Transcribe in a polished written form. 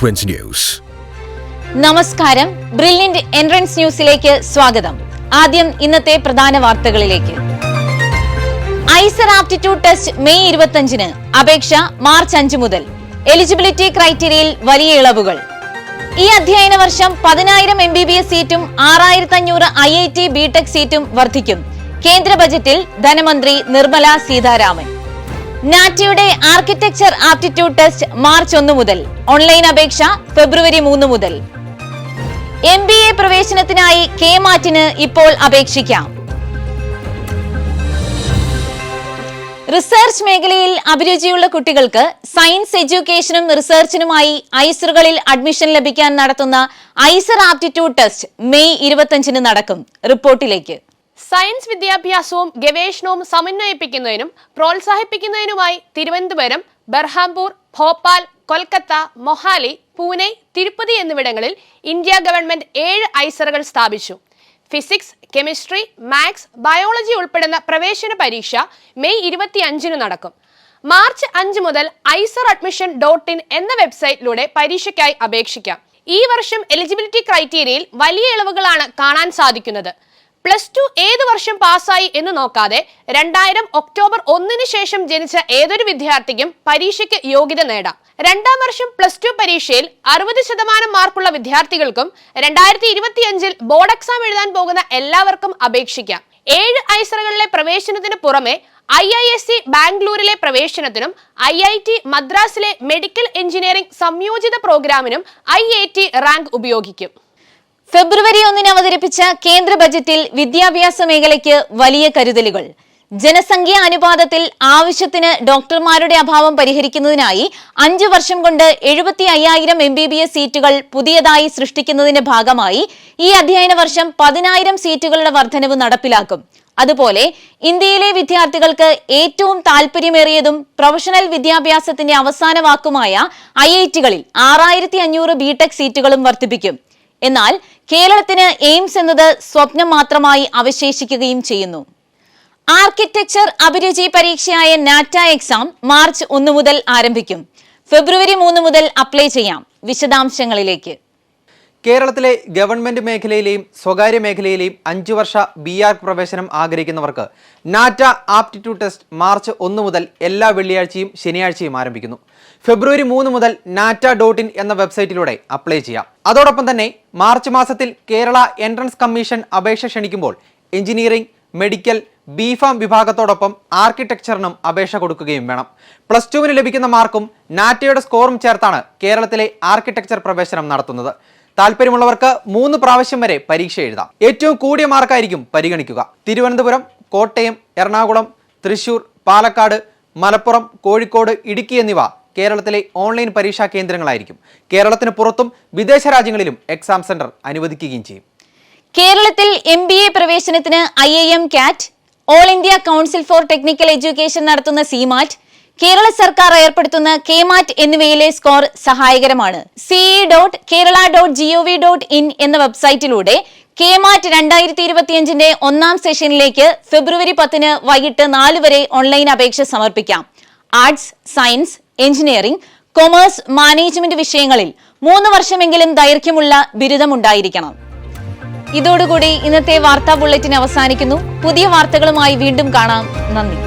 Twins News. നമസ്കാരം, brilliant entrance ന്യൂസിലേക്ക് സ്വാഗതം. ആദ്യം ഇന്നത്തെ പ്രധാന വാർത്തകളിലേക്ക്. ഐസർ ആപ്റ്റിറ്റ്യൂഡ് ടെസ്റ്റ് മെയ് 25-ന്, അപേക്ഷ മാർച്ച് 5 മുതൽ. എലിജിബിലിറ്റി ക്രൈറ്റീരിയയിൽ വലിയ ഇളവുകൾ. ഈ അധ്യയന വർഷം 10,000 MBBS സീറ്റും 6,500 IIT ബിടെക് സീറ്റും വർദ്ധിക്കും. കേന്ദ്ര ബജറ്റിൽ ധനമന്ത്രി നിർമ്മല സീതാരാമൻ. നാറ്റയുടെ ആർക്കിടെക്ചർ ആപ്റ്റിറ്റ്യൂഡ് ടെസ്റ്റ് മാർച്ച് 1 മുതൽ. ഓൺലൈൻ അപേക്ഷ ഫെബ്രുവരി 3 മുതൽ. MBA പ്രവേശനത്തിനായി KMAT-ന് ഇപ്പോൾ അപേക്ഷിക്കാം. റിസർച്ച് മേഖലയിൽ അഭിരുചിയുള്ള കുട്ടികൾക്ക് സയൻസ് എഡ്യൂക്കേഷനും റിസർച്ചിനുമായി ഐസറുകളിൽ അഡ്മിഷൻ ലഭിക്കാൻ നടത്തുന്ന ഐസർ ആപ്റ്റിറ്റ്യൂഡ് ടെസ്റ്റ് മെയ് 25-ന് നടക്കും. റിപ്പോർട്ടിലേക്ക്. സയൻസ് വിദ്യാഭ്യാസവും ഗവേഷണവും സമന്വയിപ്പിക്കുന്നതിനും പ്രോത്സാഹിപ്പിക്കുന്നതിനുമായി തിരുവനന്തപുരം, ബർഹാംപൂർ, ഭോപ്പാൽ, കൊൽക്കത്ത, മൊഹാലി, പൂനെ, തിരുപ്പതി എന്നിവിടങ്ങളിൽ ഇന്ത്യ ഗവൺമെന്റ് 7 ഐസറുകൾ സ്ഥാപിച്ചു. ഫിസിക്സ്, കെമിസ്ട്രി, മാത്സ്, ബയോളജി ഉൾപ്പെടുന്ന പ്രവേശന പരീക്ഷ മെയ് 25-ന് നടക്കും. മാർച്ച് 5 മുതൽ iser-admission.in എന്ന വെബ്സൈറ്റിലൂടെ പരീക്ഷയ്ക്കായി അപേക്ഷിക്കാം. ഈ വർഷം എലിജിബിലിറ്റി ക്രൈറ്റീരിയയിൽ വലിയ ഇളവുകളാണ് കാണാൻ സാധിക്കുന്നത്. +2 ഏത് വർഷം പാസ്സായി എന്ന് നോക്കാതെ 2000 ഒക്ടോബർ 1-ന് ശേഷം ജനിച്ച ഏതൊരു വിദ്യാർത്ഥിക്കും പരീക്ഷയ്ക്ക് യോഗ്യത നേടാം. 2ാം വർഷം +2 പരീക്ഷയിൽ 60% മാർക്കുള്ള വിദ്യാർത്ഥികൾക്കും 2025-ൽ ബോർഡ് എക്സാം എഴുതാൻ പോകുന്ന എല്ലാവർക്കും അപേക്ഷിക്കാം. 7 ഐസറുകളിലെ പ്രവേശനത്തിന് പുറമെ IISc ബാംഗ്ലൂരിലെ പ്രവേശനത്തിനും IIT മദ്രാസിലെ മെഡിക്കൽ എഞ്ചിനീയറിംഗ് സംയോജിത പ്രോഗ്രാമിനും IAT റാങ്ക് ഉപയോഗിക്കും. ഫെബ്രുവരി 1-ന് അവതരിപ്പിച്ച കേന്ദ്ര ബജറ്റിൽ വിദ്യാഭ്യാസ മേഖലയ്ക്ക് വലിയ കരുതലുകൾ. ജനസംഖ്യാ അനുപാതത്തിൽ ആവശ്യത്തിന് ഡോക്ടർമാരുടെ അഭാവം പരിഹരിക്കുന്നതിനായി 5 വർഷം കൊണ്ട് 75,000 MBBS സീറ്റുകൾ പുതിയതായി സൃഷ്ടിക്കുന്നതിന്റെ ഭാഗമായി ഈ അധ്യയന വർഷം 10,000 സീറ്റുകളുടെ വർധനവ് നടപ്പിലാക്കും. അതുപോലെ ഇന്ത്യയിലെ വിദ്യാർത്ഥികൾക്ക് ഏറ്റവും താൽപര്യമേറിയതും പ്രൊഫഷണൽ വിദ്യാഭ്യാസത്തിന്റെ അവസാന വാക്കുമായ IIT-കളിൽ 6,500 ബിടെക് സീറ്റുകളും വർദ്ധിപ്പിക്കും. എന്നാൽ കേരളത്തിന് എയിംസ് എന്നത് സ്വപ്നം മാത്രമായി അവശേഷിക്കുകയും ചെയ്യുന്നു. ആർക്കിടെക്ചർ അഭിരുചി പരീക്ഷയായ നാറ്റ എക്സാം മാർച്ച് 1 മുതൽ ആരംഭിക്കും. ഫെബ്രുവരി 3 മുതൽ അപ്ലൈ ചെയ്യാം. വിശദാംശങ്ങളിലേക്ക്. കേരളത്തിലെ ഗവൺമെന്റ് മേഖലയിലെയും സ്വകാര്യ മേഖലയിലെയും 5 വർഷ BArc പ്രവേശനം ആഗ്രഹിക്കുന്നവർക്ക് നാറ്റ ആപ്റ്റിറ്റ്യൂഡ് ടെസ്റ്റ് മാർച്ച് 1 മുതൽ എല്ലാ വെള്ളിയാഴ്ചയും ശനിയാഴ്ചയും ആരംഭിക്കുന്നു. ഫെബ്രുവരി 3 മുതൽ nata.in എന്ന വെബ്സൈറ്റിലൂടെ അപ്ലൈ ചെയ്യാം. അതോടൊപ്പം തന്നെ മാർച്ച് മാസത്തിൽ കേരള എൻട്രൻസ് കമ്മീഷൻ അപേക്ഷ ക്ഷണിക്കുമ്പോൾ എഞ്ചിനീയറിംഗ്, മെഡിക്കൽ, BPharm വിഭാഗത്തോടൊപ്പം ആർക്കിടെക്ചറിനും അപേക്ഷ കൊടുക്കുകയും വേണം. +2-ന് ലഭിക്കുന്ന മാർക്കും നാറ്റയുടെ സ്കോറും ചേർത്താണ് കേരളത്തിലെ ആർക്കിടെക്ചർ പ്രവേശനം നടത്തുന്നത്. താല്പര്യമുള്ളവർക്ക് 3 പ്രാവശ്യം വരെ പരീക്ഷ എഴുതാം. ഏറ്റവും കൂടിയ മാർക്കായിരിക്കും പരിഗണിക്കുക. തിരുവനന്തപുരം, കോട്ടയം, എറണാകുളം, തൃശൂർ, പാലക്കാട്, മലപ്പുറം, കോഴിക്കോട്, ഇടുക്കി എന്നിവ കേരളത്തിലെ ഓൺലൈൻ പരീക്ഷാ കേന്ദ്രങ്ങളായിരിക്കും. കേരളത്തിന് പുറത്തും വിദേശ രാജ്യങ്ങളിലും എക്സാം സെന്റർ അനുവദിക്കുകയും ചെയ്യും. കേരളത്തിൽ MBA പ്രവേശനത്തിന് IIM CAT, all India council for technical education നടത്തുന്ന CMAT, കേരള സർക്കാർ ഏർപ്പെടുത്തുന്ന KMAT എന്നിവയിലെ സ്കോർ സഹായകരമാണ്. ce.kerala.gov.in എന്ന വെബ്സൈറ്റിലൂടെ KMAT 2025-ന്റെ 1ാം സെഷനിലേക്ക് ഫെബ്രുവരി 10-ന് വൈകിട്ട് 4 വരെ ഓൺലൈൻ അപേക്ഷ സമർപ്പിക്കാം. Arts, science, engineering, commerce, management വിഷയങ്ങളിൽ 3 വർഷമെങ്കിലും ദൈർഘ്യമുള്ള ബിരുദമുണ്ടായിരിക്കണം. ഇതോടുകൂടി ഇന്നത്തെ വാർത്താ ബുള്ളറ്റിൻ അവസാനിക്കുന്നു. പുതിയ വാർത്തകളുമായി വീണ്ടും കാണാം. നന്ദി.